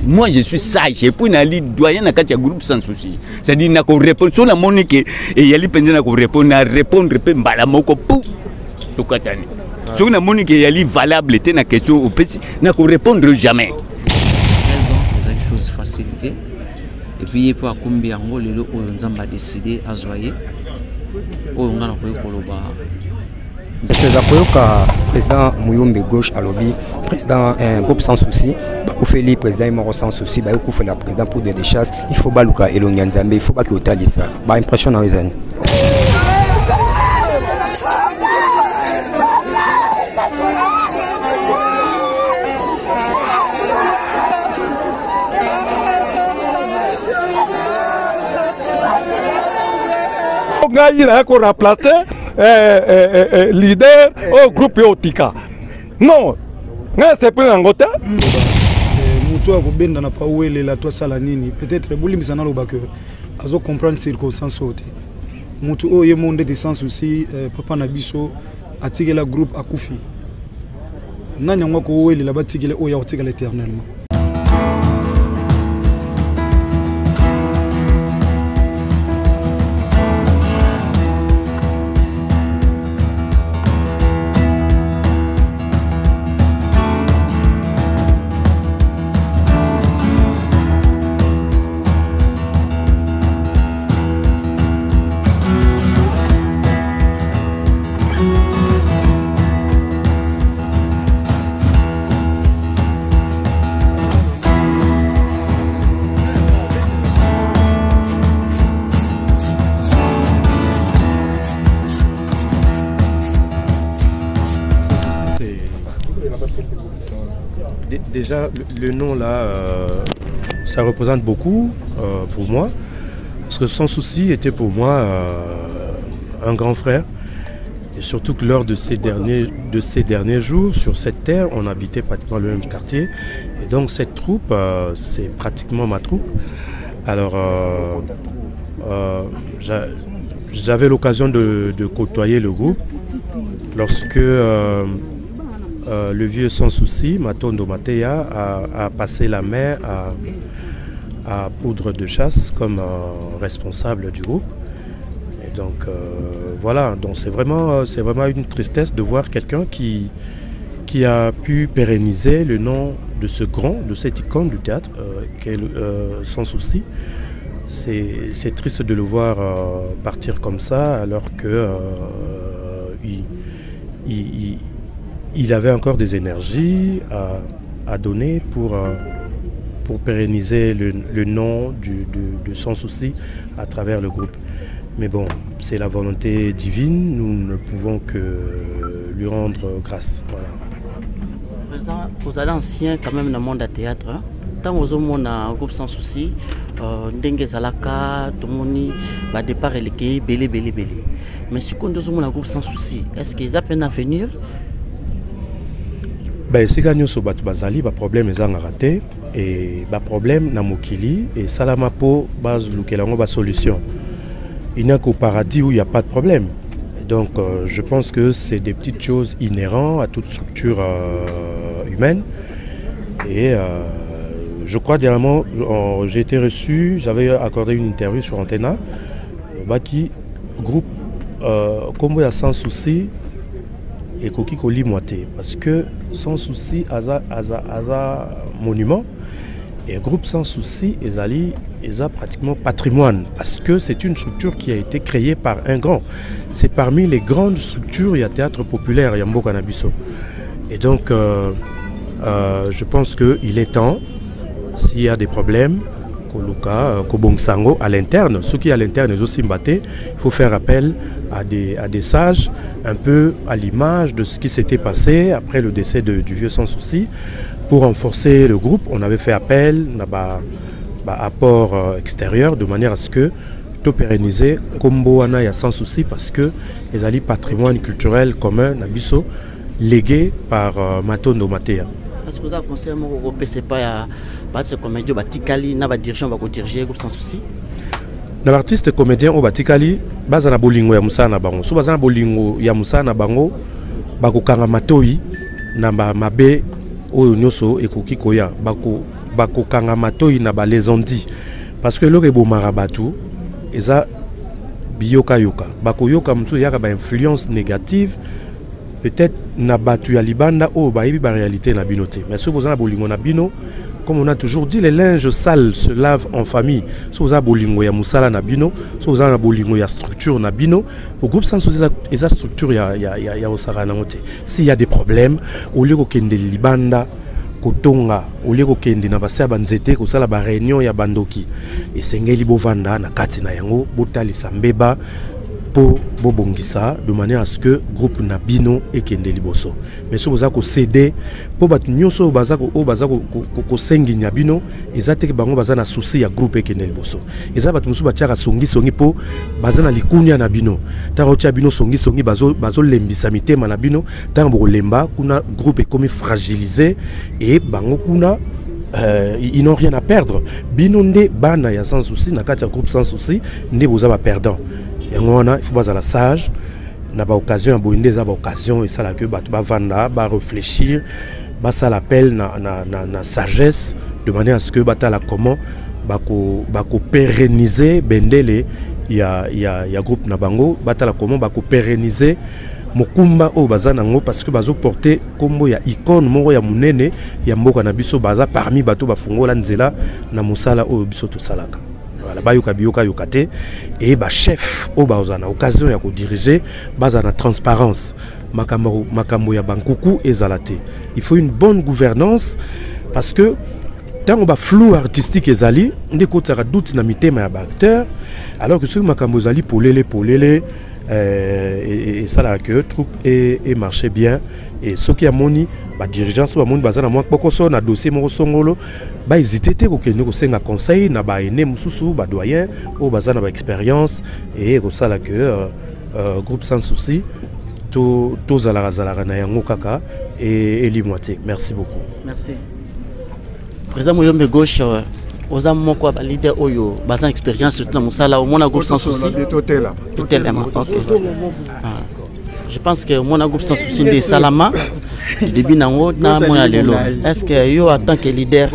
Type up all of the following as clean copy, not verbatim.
Moi je suis sage et puis nali doyen na katia groupe sans souci. C'est-à-dire na ko répondre sur la monique et yali penza na ko répondre pe mbala moko pou to katani. Sur la monique yali valable te na question au petit na ko répondre jamais. 13 ans, c'est quelque chose facilité. Et puis pour akumbi yango lelo oyo nzamba décidé à zoyer. Oyo ngana ko koloba. C'est le président Mouyombe gauche à lobby, président groupe sans souci, Bakoufeli président Imoro sans souci, Bakoufeli président pour des chasses, il faut baluka et l'onyanzambe, il faut pas qu'il y ait ça. Impression dans les années. Il a encore remplacé leader au groupe Otika. Non, c'est pas un gota. Moutoua Benda n'a pas oué la toi salanini. Peut-être Boulim Sanalo Baker. Azo comprendre circonstances autres. Moutou est monde de sans souci. Papa Nabiso a tiré la groupe à Koufi. Nanyangwa ko oué la batigile oya otika l'éternellement. Déjà, le nom là, ça représente beaucoup pour moi, parce que Sans Souci était pour moi un grand frère, et surtout que lors de ces derniers jours, sur cette terre, on habitait pratiquement le même quartier, et donc cette troupe, c'est pratiquement ma troupe. Alors, j'avais l'occasion de côtoyer le groupe lorsque le vieux Sans Souci, Matondo Mateya, a passé la main à Poudre de Chasse comme responsable du groupe. Et donc voilà, donc c'est vraiment une tristesse de voir quelqu'un qui a pu pérenniser le nom de ce grand, de cette icône du théâtre, qu'est Sans Souci. C'est triste de le voir partir comme ça, alors que il avait encore des énergies à donner pour pérenniser le nom de Sans Souci à travers le groupe. Mais bon, c'est la volonté divine, nous ne pouvons que lui rendre grâce. Voilà. Président, vous allez ancien quand même dans le monde du théâtre. Hein? Tant que vous avez un groupe Sans Souci, Ndenge Zalaka, tout le monde va départ et les belé. Mais si vous avez un groupe Sans Souci, est-ce qu'ils ont peine à venir? Ben, si nous sommes bazali, ba problème est raté et ba problème na mokili et salamapo base lukelango ba solution. Il n'y a qu'au paradis où il n'y a pas de problème. Donc je pense que c'est des petites choses inhérentes à toute structure humaine. Et je crois dernièrement, j'ai été reçu, j'avais accordé une interview sur Antena, qui groupe comme il y a Sans Souci et Koki Koli Moité, parce que Sans Souci Aza monument et groupe Sans Souci ils ont pratiquement patrimoine, parce que c'est une structure qui a été créée par un grand. C'est parmi les grandes structures, il y a théâtre populaire, il y a Mboka Nabiso. Et donc, je pense qu'il est temps, s'il y a des problèmes, Kobongsango à l'interne. Ce qui est à l'interne est aussi mbatté. Il faut faire appel à des sages, un peu à l'image de ce qui s'était passé après le décès du vieux Sans Souci. Pour renforcer le groupe, on avait fait appel à apport extérieur de manière à ce que tout pérenniser Kombo Wana ya Sans Souci parce que les alliés patrimoine culturel commun Nabiso légué par Matondo Matea. Est-ce que vous avez conseillé au PCPA à ce comédien Batikali, n'a pas dirigeant va diriger groupe Sans Souci? L'artiste comédien au Batikali, bazana bolingo ya musana bango. So bazana bolingo ya musana bango, bakokanga matoi na mabe oyo nyoso ekoki koya bakokanga matoi na ba lesondi parce que lore bo marabatu eza biyoka yoka bakoyoka mtu yaka ba influence négative peut-être na batu ya libanda o ba yebi ba réalité na binote mais si vous avez bolingo na bino comme on a toujours dit les linges sales se lavent en famille si vous avez bolingo ya musala na bino si vous avez bolingo ya structure na bino au groupe Sans Souci eza structure ya osara na mote s'il y a des problèmes au lieu kende libanda kotonga au lieu kende na basa banzete ko sala ba réunion ya bandoki esengeli bovanda na kati na yango botalisa mbeba pour bobongisa de manière à ce que groupe Nabino et Kende Liboso. Mais si vous avez cédé pour battre nyoso bazako o bazako ko sengi Nabino, ezate ke bango bazana souci ya groupe Kende Liboso. Eza battu musu batiaka songi po bazana likunya Nabino. Tango tia bino songi bazo lembisa mitema Nabino, tango lemba kuna groupe est comme fragilisé et bango kuna ils n'ont rien à perdre. Binonde bana ya Sans Souci na kati ya groupe Sans Souci ne vous a pas perdant. Il faut pas la sage, n'a pas occasion, n'a pas occasion et ça la que va vanda, va réfléchir, va ça l'appel na sagesse de manière à ce que batala comment va pérenniser bendele il y a groupe nabango batala comment va pérenniser mokumba o bazanango parce que bazo porter kombo ya icône moko ya munene ya mboka na biso baza parmi bato bafungola nzela na musala o biso to salaka. Voilà, bayoka biyoka yokate et ba chef o bazana occasion ya ko diriger bazana transparence makambo ya bankuku ezalate. Il faut une bonne gouvernance parce que tant on ba flou artistique ezali ndeko tsara doute na mitema ya ba acteur alors que ce makambo ezali polele et ça là que troupe et marché bien et ce qui a moni ba dirigeant so moni bazana moi bokoso na dossier mo songolo ba hésiter te ko kende ko senga conseil na ba ene mususu ba doyen o bazana ba expérience et ko ça là que groupe Sans Souci to zalaka na yango kaka et limwate. Merci beaucoup. Merci. Président Moyombe Gauche aux hommes quoi leader oyo bazan expérience surtout dans musala au mon groupe Sans Souci totalement. Je pense que mon groupe Sans Souci de Salama du début nango na mona lelo est-ce que yo en tant que leader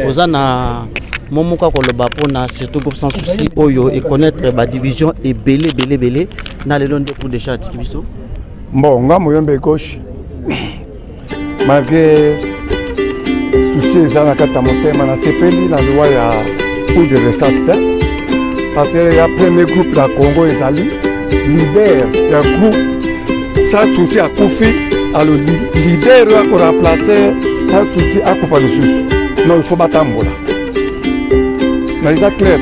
aux ana momo ka ko loba pona surtout groupe Sans Souci oyo et connaître ba division et belé na lelo nde pour déjà tikibiso bon nga Moyombe Gauche malgré souci ezana kata motema na sepeli na loi ya pour de recherche parce que ya premier groupe la Congo ezali leader ya groupe Sans Souci a Koufi alors leader ya ko remplacer Sans Souci a Koufa le juge non il faut batambola na isa clair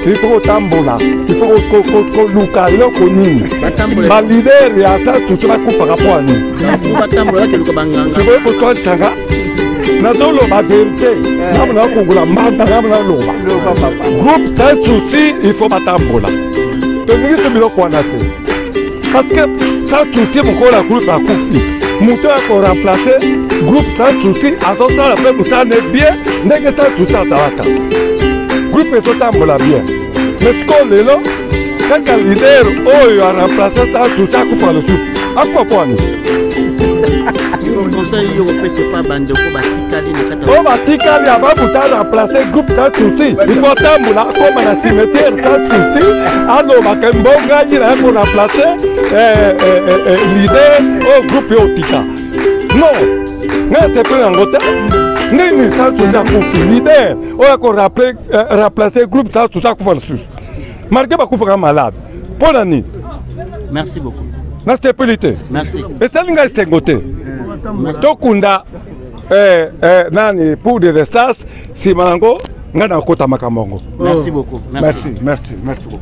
il faut tambola il faut ko luka loko nini ba leader ya Sans Souci a Koufa rapport ni batambola ke luka banganga c'est pour toi tanga na solo ba vérité na mona kugula mata na mona loba groupe Sans Souci il faut batambola to ngi to bilo kwa nate parce que Sans Souci mon la groupe a Koufi muto a ko remplacer groupe Sans Souci a sorti la fait musa ne bien ndenge Sans Souci atawaka groupe est tambola bien mais ko lelo kaka leader oyo a remplacer Sans Souci a Koufa le souci akwa kwani conseil yo pese pas bande ko batikali na kata o batikali ababuta remplacer groupe Sans Souci il faut tambola comme na cimetière Sans Souci alors makembonga ira ko remplacer leader au groupe otika non ngate pe ngota nini Sans Souci ko leader o ko remplacer groupe Sans Souci ko fa sus marqué ba ko fa malade polani. Merci beaucoup. Merci. Et ça n'inga sengote. Tokunda nani pour des recherches si mango nga na kota makambo. Merci beaucoup. Merci beaucoup.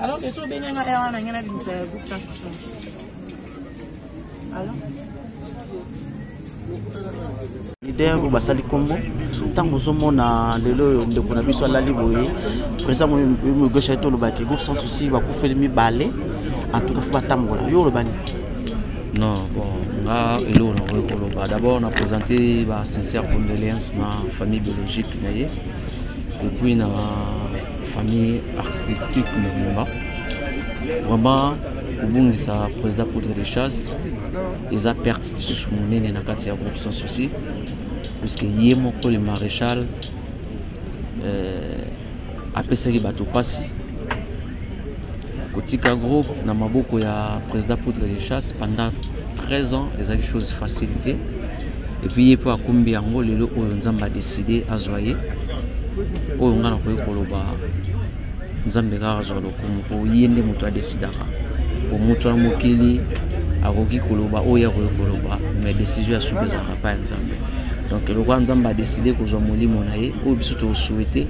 Alors, les autres bénéfices, on a un groupe sans souci. Alors? Leader ou basali combo tant que nous na lelo de qu'on a vu sur la liboye président mo gauche to le baki groupe sans souci va ko faire mi balé en tout cas faut pas tambola yo le bani non bon nga elo na ko lo ba d'abord on a présenté ba sincère condoléances na famille biologique naye et puis na famille artistique Mumba vraiment kubungisa président Poudre de Chasse ils a perdu sur mon nez na kati ya groupe sans souci puisque yé moko le maréchal apesaki bato pasi kotika groupe na maboko ya président Poudre de Chasse pendant 13 ans ezaki chose facilité et puis yé po akombi yango lelo oyo nzamba décidé azoyer oyo ngana ko koloba nzambe kaka azwa lokumu po yende moto adecidaka po moto ya mokili akoki koloba oyo koloba mais décision ya suki ezalaka pa ya nzambe donc lokwa nzambe adécide kozwa molimo na ye oyo biso tosouhaite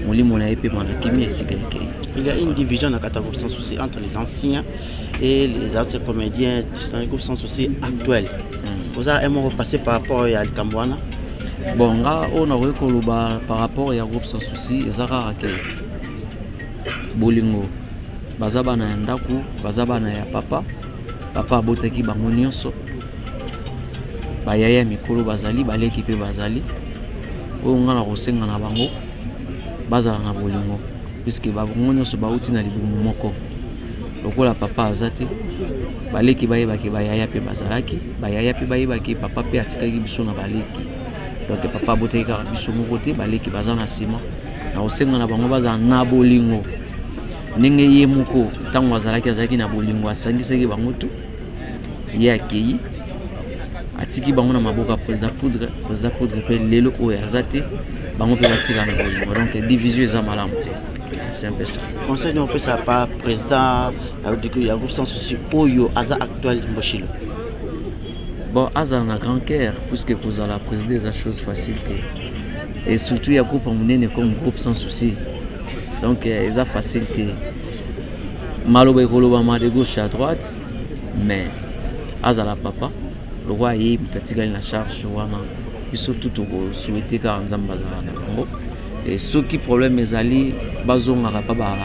molimo na ye mpe mandakimi esika ekei. Il y a une division dans le groupe sans souci entre les anciens et les anciens comédiens dans le groupe sans souci actuel. Vous avez un mot repassé par rapport à Kambouana? Bon, là, on a recolobé par rapport au groupe sans souci, ezaka ake bolingo bazaba na ndaku bazaba na ya papa abotaki bango nyonso bayaya mikolo bazali baleki pe bazali oyo ngana kosenga na bango bazala na bolingo puisque bango nyonso bauti na libumu moko lokola papa azate baleki bayebaki bayaya pe bazalaki bayaya pe bayebaki papa pe atikaki biso na baleki donc papa abotaki kaka biso moko te baleki baza na nsima na kosenga na bango bazala na bolingo ndenge ye moko ntango azalaki na bolingo asangisaki bango tu ye akei atiki bango na maboko ya président Poudre mpe lelo oyo aza te bango mpe batika na bolingo donc division eza malamu te c'est un peu ça. Conseil on peut ça pas président du groupe sans souci oyo aza actuel Mboshilo. Bon aza na grand cœur puisque kozala président eza chose facilité et surtout il y a groupe monene comme groupe sans souci donc eza facilité maloba ekoloba de gauche à droite mais azala papa le roi yi mutatikali na charge wana biso tout souhaiter ka nzamba bazala na bango et ce qui problème ezali bazonga pa ba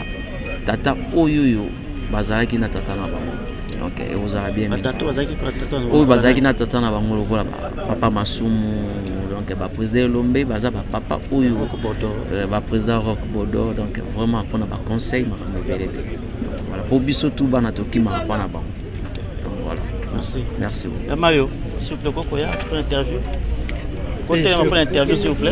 tata oyoyo bazalaki na tata na bango donc vous avez bien oh bazaki na tata na bango lokola papa Masumu donc ba président Lombe baza ba papa oyo ba président Rock Bodo donc vraiment pour na ba conseil makambo belebe voilà pour biso tout bana toki ma pa na bango donc voilà merci beaucoup Mario s'il vous plaît Kokoya tu peux interview côté on prend interview s'il vous plaît.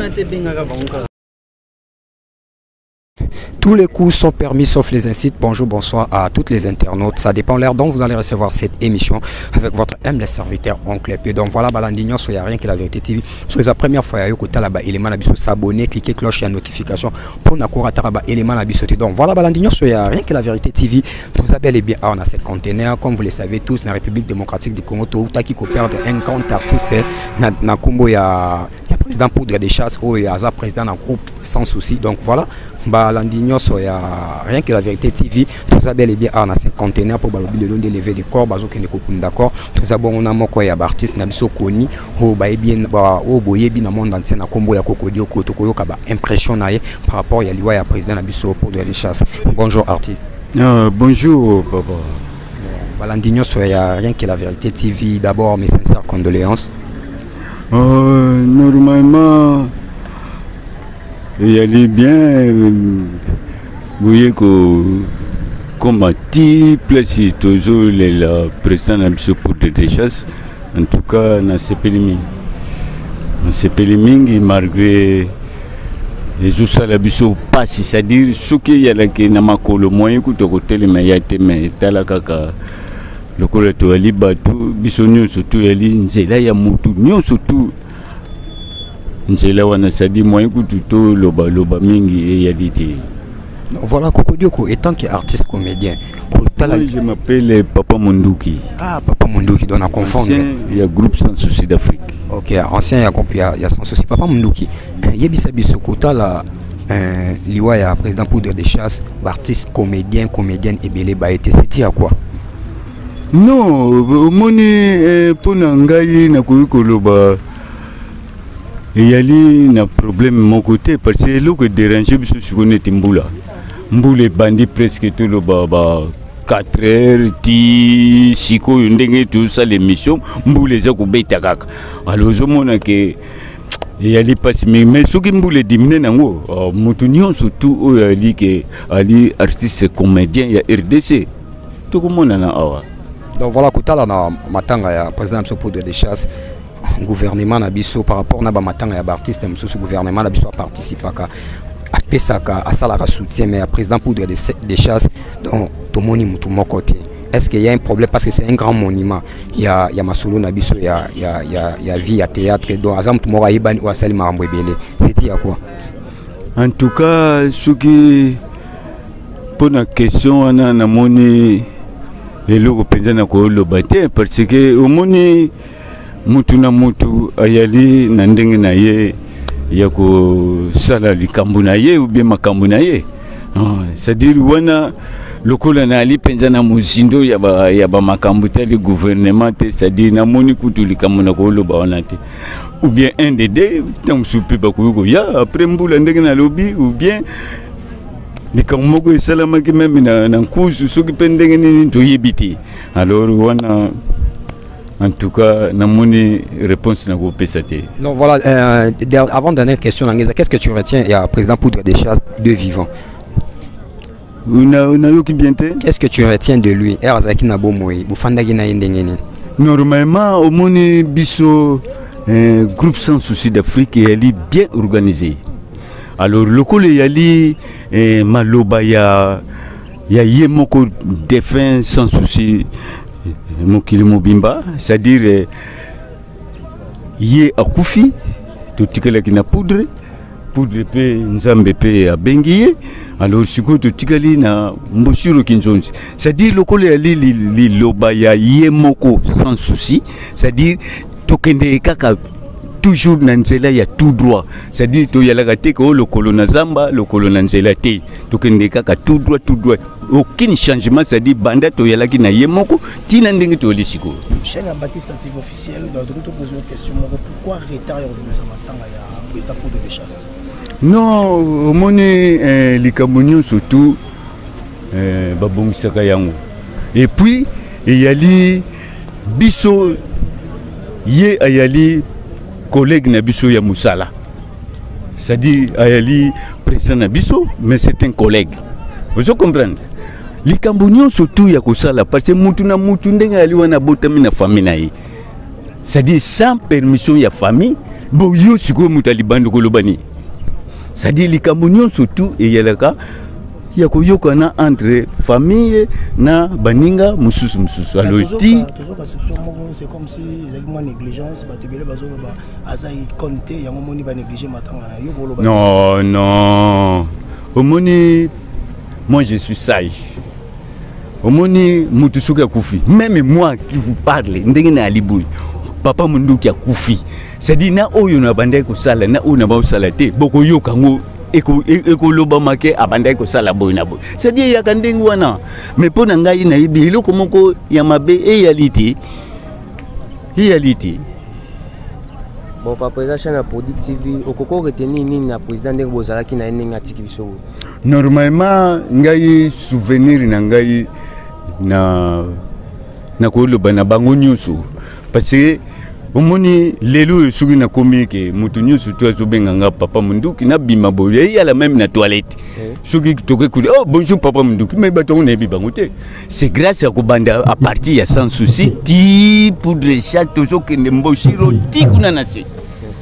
Tous les coups sont permis sauf les incites. Bonjour, bonsoir à toutes les internautes. Ça dépend de l'heure dont vous allez recevoir cette émission avec votre humble serviteur Oncle Epé. Donc voilà, Balandignon, il n'y a rien que la vérité TV. Sur la première fois, il y a élément s'abonner, cliquer cloche et notification pour n'accourir élément donc voilà, Balandignon, il n'y a rien que la vérité TV. Vous avez les biens on a ces conteneurs, comme vous le savez tous, dans la République démocratique du Congo, qui coopère un grand artiste, dans Kumbo, il y a président Poudre des Chasses, il y a président d'un groupe Sans Souci. Donc voilà, Balandignon, il n'y a rien que la vérité TV. Tout avez les biens on a ces conteneurs pour balobi le long de lever des corps, bazo qui ne coupent d'accord. Tout ça bon on a mon quoi y a artiste nabiso koni, au bien au boye bien dans monde entier na Kombo ya kokodio kotoko kaba impression par rapport ya liwa ya président nabiso Poudre des Chasses. Bonjour artiste. Bonjour papa. Balandignon, il n'y a rien que la vérité TV. D'abord mes sincères condoléances. Normalement il y a les biens vous voyez que comme à place toujours le président a besoin pour des chasses en tout cas dans ces périmètres malgré les jours ça la biso passe c'est-à-dire ce qu'il y a là qui n'a pas le moyen que de côté les meilleurs mais tala kaka le collecteur ali batu bisonyo surtout ali nzela ya mutu nyo surtout nzela wana sadi moyen que tout loba mingi ya dité. Voilà Kokodioko étant qu'artiste comédien. Je m'appelle Papa Munduki. Ah Papa Munduki donne à confondre. Il y a groupe Sans Souci d'Afrique. OK, ancien il y a Sans Souci Papa Munduki. Yebisa bisokota la liwa ya président Poudre des Chasses, artiste comédienne et belé ba été c'était à quoi? Non, moni pona ngai na koloba il y a un problème de mon côté parce que ce qui dérange biso sukone timbula mbule bandi presque tout le 4 heures ti siko ndenge tout ça l'émission mbule za kubeta kaka alors je mona que il y a les passes mais ce qui mbule dimine nango mutu nyonso tout o ali que ali artiste comédien ya RDC tout comme on a awa. Donc voilà kutala na matanga ya président Poudre des Chasses gouvernement na biso par rapport na ba matanga ya artiste mususu gouvernement na biso participer à pesaka à salara soutien mais à président Poudre des Chasses donc tout moni mutu mokote. Est-ce qu'il y a un problème parce que c'est un grand monument il y a masolo na biso il y a vie il y a théâtre donc azam tout mora ibani ou asali mambo ebele c'est à quoi? En tout cas ce qui pour la question on a moni et le représentant ko le bâti parce que au moni mutu na mutu ayali na ndenge na ye ya ko sala likambo na ye ou bien makambo na ye c'est-à-dire wana lokola na ali penza na muzindo ya ba makambo tali gouvernement c'est-à-dire na moni kutu likambo na ko loba wana te ou bien un des deux tant soupe ba ko ya après mbula ndenge na lobby ou bien likambo moko esalama ki même na kusu soki pendenge ni to yebiti alors wana. En tout cas, na moni réponse na ko pesate. Non voilà avant dernière question qu'est-ce que tu retiens il y a président Poudre des Chasses de vivant. Qu'est-ce que tu retiens de lui? Erazaki na bomoyi bufandaki na ndengeni. Normalement au moni biso groupe Sans Souci d'Afrique est bien organisé. Alors le col yali maloba ya yemoko défunt Sans Souci mokili mobimba c'est-à-dire yé akufi totikala kina poudre pe nzambe pe abengiye alors siko totikali na mboshiro kinzonzi c'est-à-dire lokolo ya li loba ya yé moko Sans Souci c'est-à-dire tokende kaka toujours na nzela ya tout droit c'est-à-dire to yala te ko lokolo na zamba lokolo na nzela te tokende kaka tout droit aucun changement c'est-à-dire banda to yala ki na yemoko tina ndenge to lisiko chaîne Baptiste TV officiel dans d'autres poser une question pourquoi retard revenu ça matanga ya président Poudre des Chasses. Non moni likambo surtout babongisaka yango et puis eyali biso ye ayali collègue na biso ya musala, c'est-à-dire ayali président na biso, mais c'est un collègue. Vous comprenez? Likambo nyonso tu ya kosala parce que mutu na mutu ndenge ali wana botami na famille na ye, c'est-à-dire sans permission ya famille bo yo siko mutu alibando kolobani, c'est-à-dire likambo nyonso tu eyalaka ya koyokana entre famille na baninga mususu mususu. Alors ti c'est comme si moi négligence batebele bazoloba azai compter ya momoni ba négliger matanga na yo boloba. Non non, omoni moi je suis sage. Omoni mutu soka kufi, même moi qui vous parle ndenge na aliboui papa mundu ki akufi, c'est-à-dire na oyo na bandai ko sala na oyo na ba sala te boko yoka ngo eko loba make abandai ko sala boy na boy, c'est-à-dire ya kandengu wana. Mais pona ngai na ibi eloko moko ya mabe réalité bon papa président chana Product TV okoko retenir nini na président ndenge bozalaki na ndenge atiki biso? Normalement ngai souvenir na ngai na koloba na bango nyonso parce que omoni lelo soki na komi ke mutu nyonso to azobenga nga papa Munduki na bima boye ya la même na toilette soki toke kuli oh bonjour papa Munduki mais bato na bi bango te, c'est grâce à kobanda à partir ya sans souci ti poudre chat tozo ke mboshiro ti kuna na se,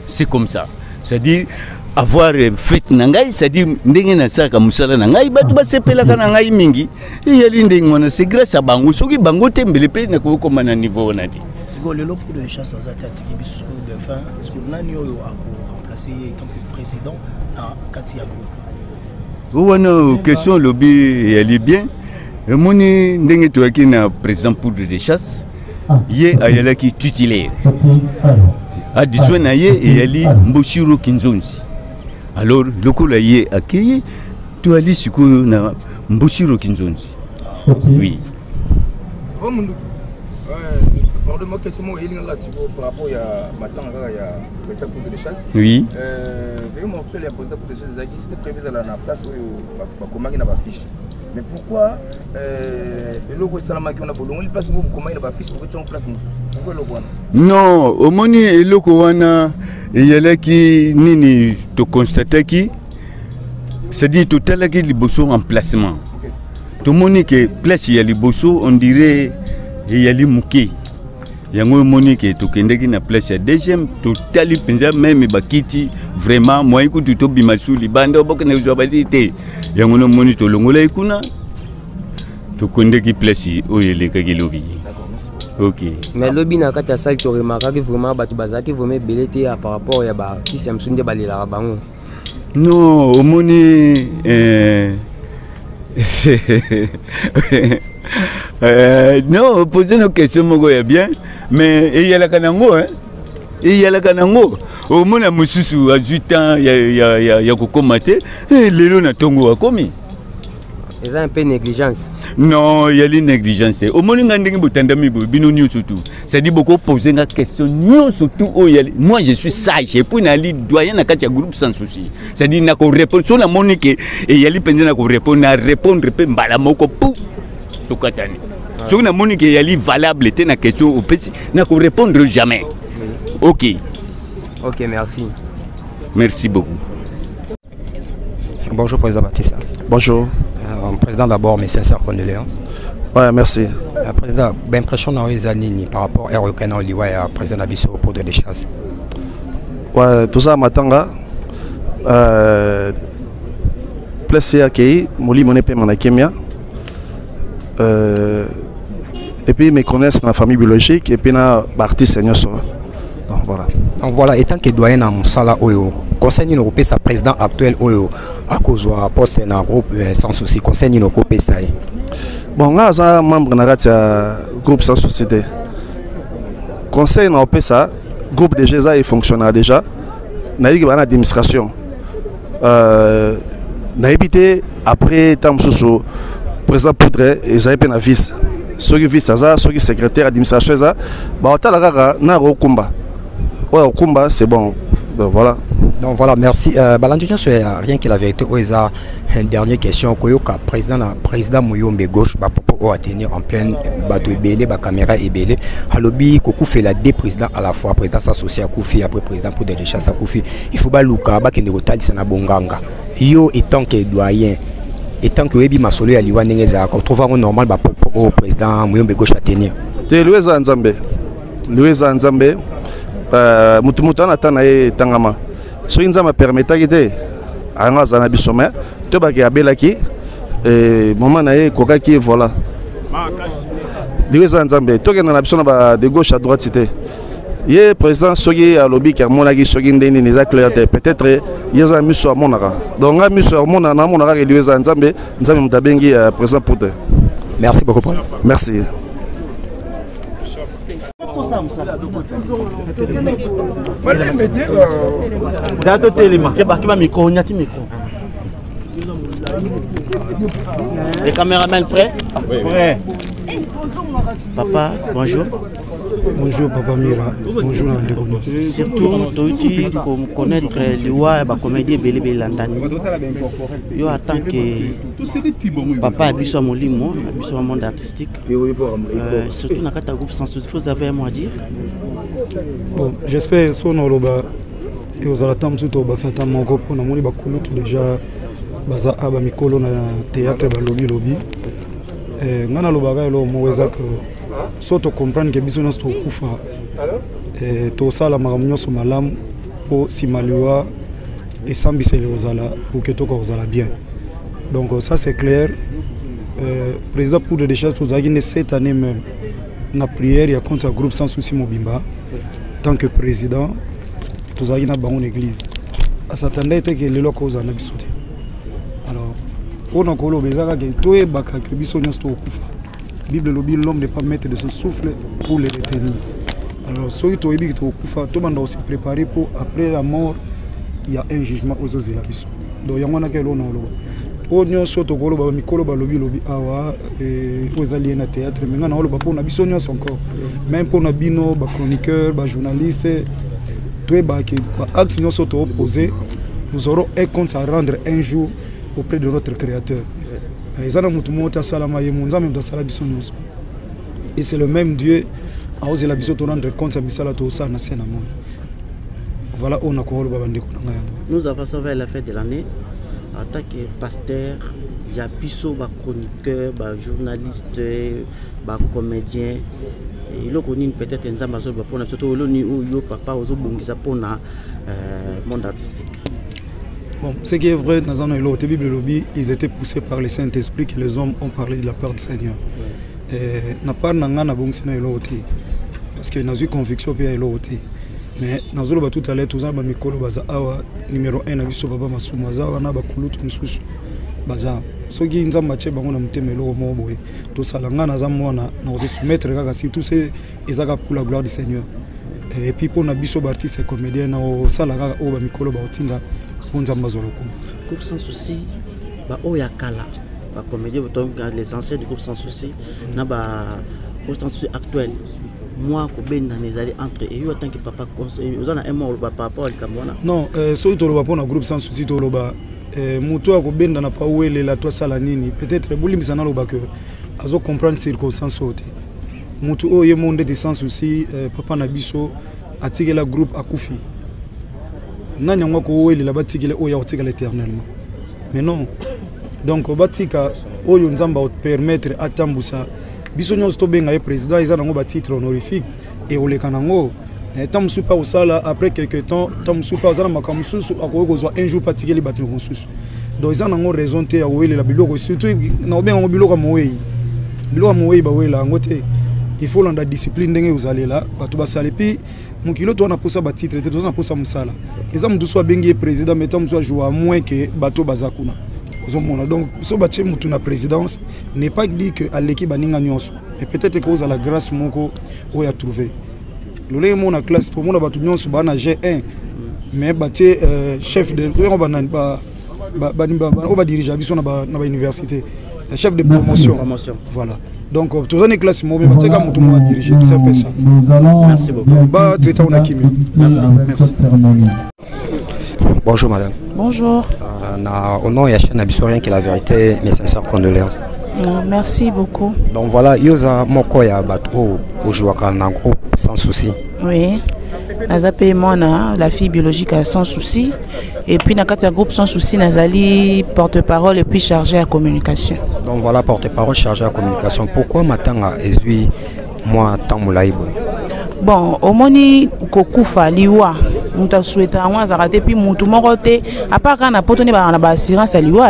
c'est comme ça, c'est-à-dire avoir fait nangai, c'est-à-dire ndenge na saka musala nangai batu basepela kana ngai mingi yali ndenge wana, c'est grâce à bango soki bango tembele pe na ko koma na niveau na ti. C'est que le pour de chasse à Tati biso de fin sur nani oyo a remplacer tant que président na Katia Group. Wana question lobby yali bien moni ndenge to yaki na président pour de chasse ye ayala ki titulaire aditwe na ye yali Mboshiro Kinzonzi. Alors lokola ye akeye to ali sikoyo na Mboshiro Kinzonzi. Oui. De moi question par rapport à maintenant il président pour de chasse. Oui. Vraiment actuel le président pour de chasse qui c'était prévu à la place où comment il n'a pas fiche. Mais pourquoi le logo salama qui on a bolongo il place où comment il n'a pas fiche pour que tu en place mususu. Pourquoi le logo? Non, au moni le logo wana il y a là qui nini to constater qui c'est-à-dire tout à l'heure qui liboso en placement. Tout moni que place il y a liboso on dirait il y a li muke. Yango monique to kendeki na place ya deuxième totali penza même bakiti vraiment moi ikutu to bimasuli banda oboka na uzobali te yango no moni to longola ikuna to kendeki place oyele ka gilobi. OK. Mais lobby na kata salle to remarquer que vraiment batu bazaki vraiment belete par rapport ya ba qui samsunde balela bango. Non, au moni non, poser nos questions mogo ya bien, mais il y a la kanango hein. Il y a la kanango. Au mona mususu à 8 ans ya kokomate et lelo na tongo a komi. C'est un peu négligence. Non, il y a une négligence. Au moins, il y a une bino surtout. C'est-à-dire beaucoup poser une question. Surtout, moi, je suis sage. Et puis, il y a un doyen dans groupe sans souci. C'est-à-dire qu'il y a une réponse. Si on a monique, et il y a une réponse, à répondre, si on a monique, il y a une valable, il y a une question, il ne répondre jamais. OK. OK, merci. Merci beaucoup. Bonjour, Président Baptiste. Bonjour. Président, d'abord, mes sincères condoléances. Ouais, merci. Président, l'impression dans les années par rapport à Recanon Liwa et à président Abisso au poudre des chasses. Ouais, tout ça, Matanga. Placé à Kei, Moli Monepe Manakemia. Et puis, ils me connaissent dans la famille biologique et puis, l'artiste Seigneur Sora. Donc voilà. Donc voilà, étant que doyen dans mon sala Oyo, conseil nous repère sa président actuel Oyo, à cause de poste dans le groupe sans souci, conseil nous repère ça. Bon, on a un membre du groupe sans société. Conseil nous repère ça, groupe de GESA fonctionne déjà. Nous avons une administration. Nous avons évité après tant que président Poudre et ils avaient un vice. Ceux qui vice ça, ceux qui secrétaire administration ça, bah on a la na combat. Ouais, au combat, c'est bon. Donc voilà. Donc voilà, merci. Balandition, c'est rien que la vérité. Oeza, une dernière question. Koyoka, président Mouyombe gauche, pour tenir en pleine bateau belé, caméra et belé. Halobi, Kokou fait la deux présidents à la fois. Président s'associe à Koufi, après président pour des chasses à Koufi. Il faut balouka, bakende rotal, c'est na bonganga. Yo, étant que doyen, étant que Webi Masolo à Liwa Nengeza, qu'on trouve normal au président Mouyombe gauche à tenir. C'est Louisa Nzambe. Louisa Nzambe. Mutumutana atana e tangama. So Nzambe permetaki te. Anga zana bisome. To ba ki abelaki. Moment na e kokaki voilà. Louisa Nzambe. To ke na biso na ba de gauche à droite cité. Ye président soki a lobby car monaki soki ndeni ni za clair peut-être yeza miso a monaka. Donc nga miso a monana na monaka ke Louisa Nzambe. Nzambe mutabengi président Poute. Merci beaucoup Paul. Merci. Les caméramans prêts? Prêts. Papa, bonjour. Bonjour Papa Mira. Bonjour surtout tu connaître les wa ba comédien belé belantani. Yo attend que papa abiso molimo, abiso monde artistique. Surtout na kata groupe sans souci, vous avez un mot à dire? Bon, j'espère son oloba et aux alatam surtout au baxanta mon groupe on a moni ba kulutu déjà baza aba mikolo na théâtre ba lobby. Ngana lobaga lo moweza que soto comprendre que biso nyonso tokufa tosala makambo nyonso malamu po simaliwa esambisele ozala pour que toka ozala bien. Donc ça c'est clair. Président pour des choses tozalaki ne cette année même na prière ya contre groupe sans souci mobimba tant que président tozalaki na bango église asatanda ete ke lelo ko ozala na biso te. Alors on a kolo bezaka ke toyebaka ke biso nyonso tokufa. Bible lobby l'homme n'est pas maître de son souffle pour le retenir. Alors ceux qui ont dit que se préparer pour après la mort, il y a un jugement aux autres élabisos. Donc il y a un qui on a surtout que mikolo balobi lobby awa aux alliés na théâtre mais on a le pour na biso nyonso encore même pour na bino ba chroniqueur ba journaliste tout ba que acte nyonso to opposé nous aurons un compte à rendre un jour auprès de notre créateur. Et c'est le même Dieu a osé la biso rendre compte à Bissala Tosa na scène. Voilà on a quoi nous avons sauvé la fête de l'année en tant que pasteur, il y a biso ba chroniqueur, ba journaliste, ba comédien. Il a connu peut-être un zamba pour na surtout lo ni yo papa ozo bongisa pour na monde artistique. Bon, ce qui est vrai, dans la Bible lobby, ils étaient poussés par le Saint-Esprit que les hommes ont parlé de la part du Seigneur. N'a pas n'angana bon sinon l'autre, parce que nous avons conviction bien l'autre. Mais nous avons tout à l'heure tous ensemble mikolo baza awa numéro 1 abiso baba masumaza wana bakulutu mususu baza. Soki nzamba che bango na mtemelo mo boye. To salanga na zamona na se soumettre kaka si tout c'est ezaka pour la gloire du Seigneur. Et puis pour na biso artiste et comédien na o salaka o ba mikolo ba otinga. Groupe sans souci, Oyakala, les anciens du groupe sans souci, groupe sans souci actuel. Moi, je dans les années entre et en tant que papa conseil, vous en avez un mot par rapport à Cameroun. Non, si tu as un groupe sans souci, tu as muto akobenda na pa wele la toi sala nini peut-être bulimbisa na loba que azo comprendre circonstances autres. Muto o ye monde de sans souci, papa na biso atikela groupe akufi. Nanya ngoko wele la batikile oya otikala éternellement. Mais non. Donc batika oyo nzamba o permettre atambusa biso nyonso to benga ye président ils ont un titre honorifique et oleka nango tam supa osala après quelque temps tam supa osala makamususu akokozwa un jour patikeli batno konsusu. Donc ils ont nango raison te ya wele la biloko surtout na obenga ngo biloko moyi. Biloko moyi ba wela ngote. Il faut la discipline ndenge ozalela bato basala puis mukilo to na posa ba titre te to na posa musala. Eza mtu so bengi président mais tam so joua moins que bato bazakuna. Donc so bache mutu na présidence n'est pas dit que à l'équipe baninga nyonso et peut-être que vous la grâce moko o ya trouver. Lolé mon na classe to mona bato nyonso ba na G1 mais bache chef de ba dirigeant biso na ba université. Chef de promotion. Voilà. Donc, tous les classes, je vais diriger. C'est un peu ça. Merci beaucoup. Merci. Bonjour madame. Bonjour. Au nom de la chaîne Abissorien qui est la vérité, mes sincères condoléances. Merci beaucoup. Donc voilà, Yosa Mokoya Bato au joueur en groupe sans souci. Oui. Nazapé moi la fille biologique sans souci. Et puis dans le groupe sans souci, Nazali porte-parole et puis chargé à communication. Donc voilà, porte-parole chargé à communication. Pourquoi maintenant Ezui moi tant moulaïbo? Bon, au moni kokufa liwa. Muta souhaita moi zarate puis mutu morote à part quand na potoni ba na assurance liwa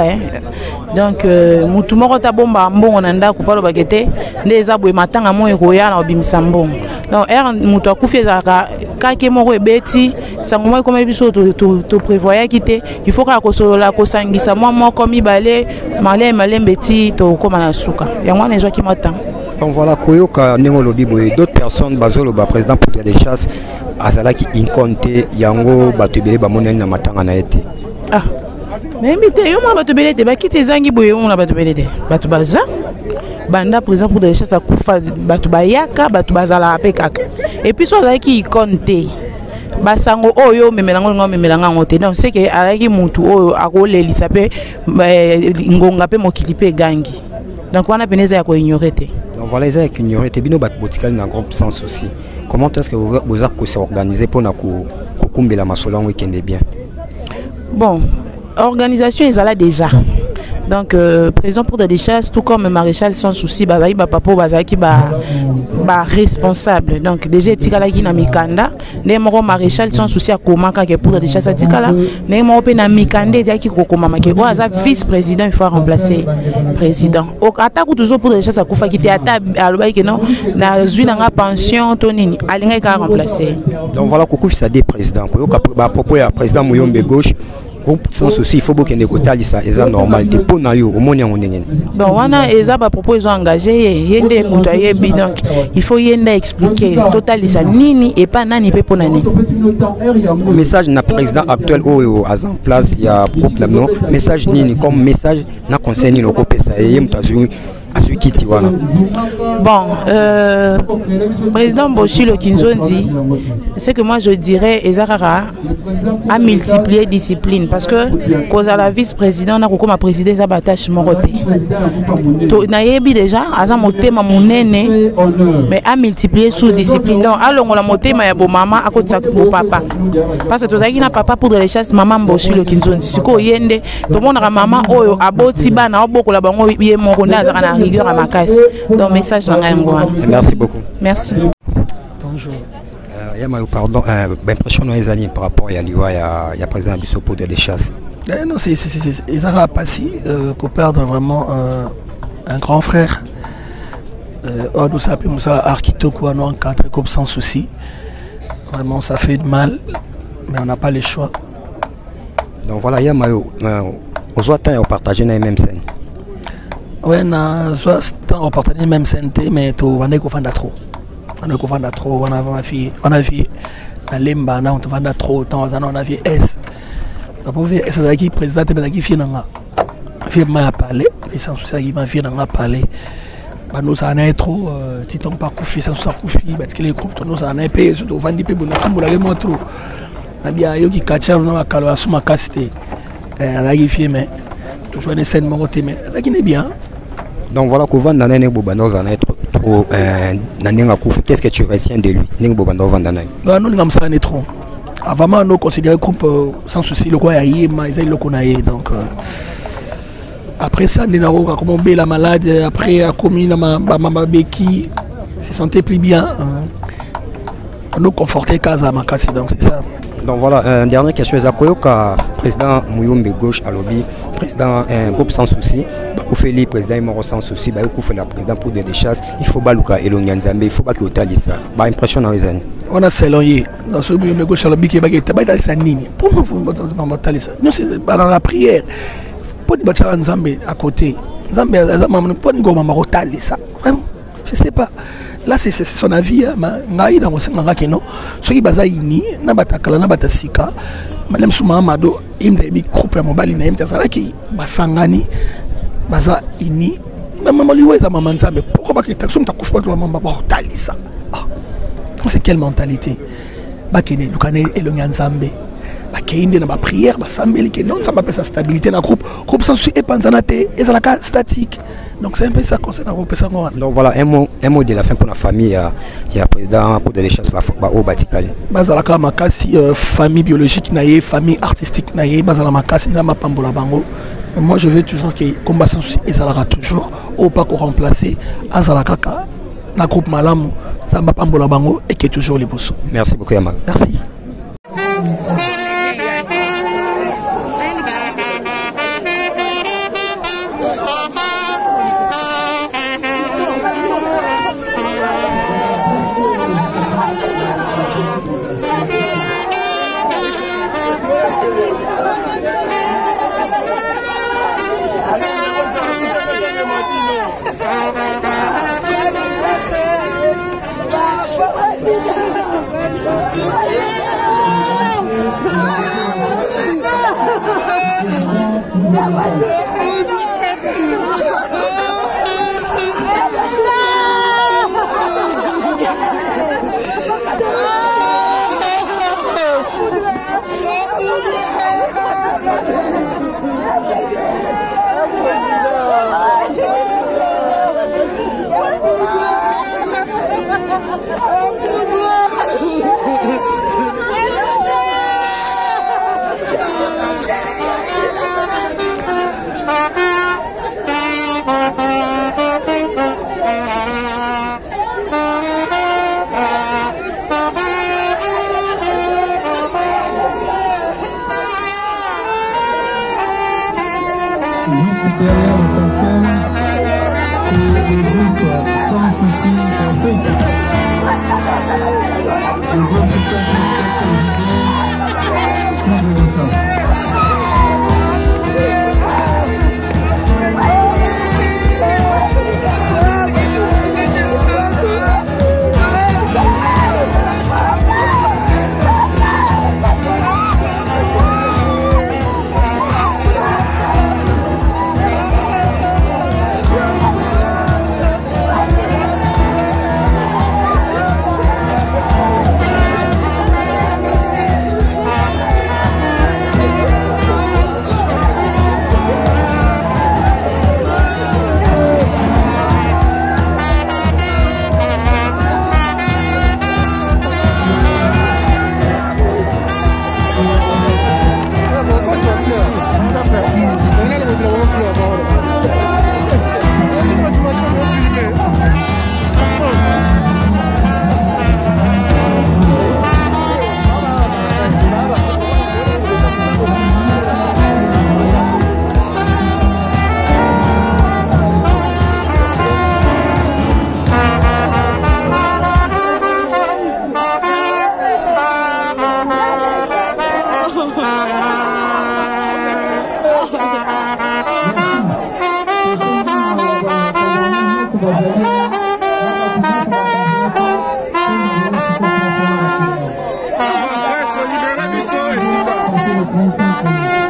donc mutu morote bomba mbongo na ndako palo bakete ndeza boye matanga mo ekoya na obimisa mbongo donc mutu akufi zaka kake moko ebeti sango mo comme biso to prévoya kité il faut ka kosolola kosangisa moi moko mibale malé mbeti to koma na suka yango na ezwa ki matanga. Donc voilà, Koyoka Nengolobi boye d'autres personnes bazolo ba président pour des chasses azala ki inconté yango batubele ba monel na matanga na été. Ah. Mais mbité yo ma batubele te ba kiti zangi boye on na batubele te. Batu baza banda président pour des chasses akufa batu bayaka batu bazala apekaka. Et puis so azala ki inconté. Basango oyo memelanga ngote donc c'est que alaki mutu oyo akolelisa pe ngonga pe mokilipe gangi. Donc on a peneza ya ko ignorer te. Donc voilà, ils ont ignoré Tebino Batbotical dans un groupe sans souci. Comment est-ce que vous avez s'organiser pour que la masolon week-end bien? Bon, organisation est là déjà. Donc président pour des chasses tout comme maréchal sans souci bazali ba papo bazali ba responsable. Donc déjà tikala ki na mikanda, né moko maréchal sans souci a komaka ke pour des chasses tikala, né moko pe na mikanda dia ki kokoma make o aza vice-président il faut remplacer président. O ata ku toujours pour des chasses a kufa ki te ata aloba ke non na zui na pension to nini alinga ka remplacer. Donc voilà koku ça des présidents ko ba propos ya président Mouyombe gauche. Sans souci, il faut que les quotas soient normal. Bon, wana eza ba propos ils ont engagé yende mutoye bi donc il faut yende expliquer total ça nini et pas nani pe ponani. Message na président actuel au en place il y a groupe non message nini comme message na concerne le groupe ça et mutazui bon, président Boshilo Kinzondi, c'est que moi je dirais Ezara a multiplié discipline parce que cause à la vice-président n'a comme présidé sa batache moroté. Nayebi déjà à ça moté ma monene mais a multiplié sous discipline. Donc alors on la moté ma yabo maman à côté de sa papa parce que tous na papa pour les chasses maman Boshilo Kinzondi. Si ko yende tout le monde a maman oyo aboti bana oboko la bango yé mon ronda à ma casse. Donc message dans un. Merci beaucoup. Merci. Bonjour. Pardon, impression les années par rapport à l'IWA, il y a président Bissopo de les chasses. Non, c'est Ezara Passi qu'on perd vraiment un grand frère. Nous s'appelle Moussa Arkitoko en 4 coupes sans souci. Vraiment, ça fait de mal, mais on n'a pas le choix. Donc voilà, il y a on partager dans les mêmes scènes. Oui, on partage les mêmes scènes, mais on a trop. On a trop, on a vu na lemba na on vanda trop temps on a vu S. La pauvre S là qui président de qui vient nga. Vient m'a parler, et sans souci qui m'a vient nga parler. Ba nous en est trop titon pas coufi sans souci coufi parce que les groupes nous en est payé surtout vandi pe bon kambola ke mo trop. Na bien yo qui catcher na kalwa suma casté. Là qui vient mais toujours une scène mon côté mais ça qui n'est bien. Donc voilà, qu'est-ce que tu retiens de lui? Nous sommes trop. Avant, nous considérons groupe sans souci, le quoi y est, donc après ça, nous avons commencé la malade, après a commis la maman Beki, se sentait plus bien. Nous conforter casa makasi, donc c'est ça. Donc voilà, dernière question, Zakoyoka, président Mouyombe gauche à lobby, président groupe sans souci, Bakoufeli, président Imoro sans souci, Bakoufeli, président pour des chasses, il faut Baluka et l'Onyanzambe, il faut pas qu'il y ait ça. Impression dans les années. On a s'éloigné dans ce Mouyombe gauche à lobby qui est dans sa ligne. Pourquoi vous m'entendez ça? Nous, c'est dans la prière. Pour nous battre Nzambe à côté. Nzambe, pour nous battre ça. Vraiment, je sais pas. Là c'est son avis ngai na ngosenga keno soki baza ini na batakala na batasika madame Souma Amado imde bi groupe ya mobali na imte salaki basangani baza ini maman liweza maman Nzambe pourquoi ba kitaxo mtakufa to maman ba hotalisa. C'est quelle mentalité bakene lukane elonga Nzambe bakende na ba prière ba sambeli ke non ça va sa stabilité na groupe sans souci et panzanate et ça la statique donc c'est un peu ça concerne groupe ça. Donc voilà un mot de la fin pour la famille il y a président pour de les chasses ba au Batikali bazalaka makasi famille biologique naie famille artistique naie bazala makasi na mapambola bango. Moi je veux toujours que combat sans souci et ça la toujours au pas qu'on remplacer azalaka na groupe malamu ça mapambola bango et qui est toujours les boss. Merci beaucoup Yamal. Merci.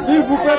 S'il vous plaît.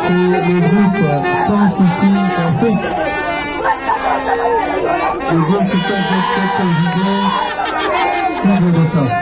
le groupe Sans Souci en fait. Le groupe qui fait votre président, plus de naissance.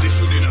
Désolé.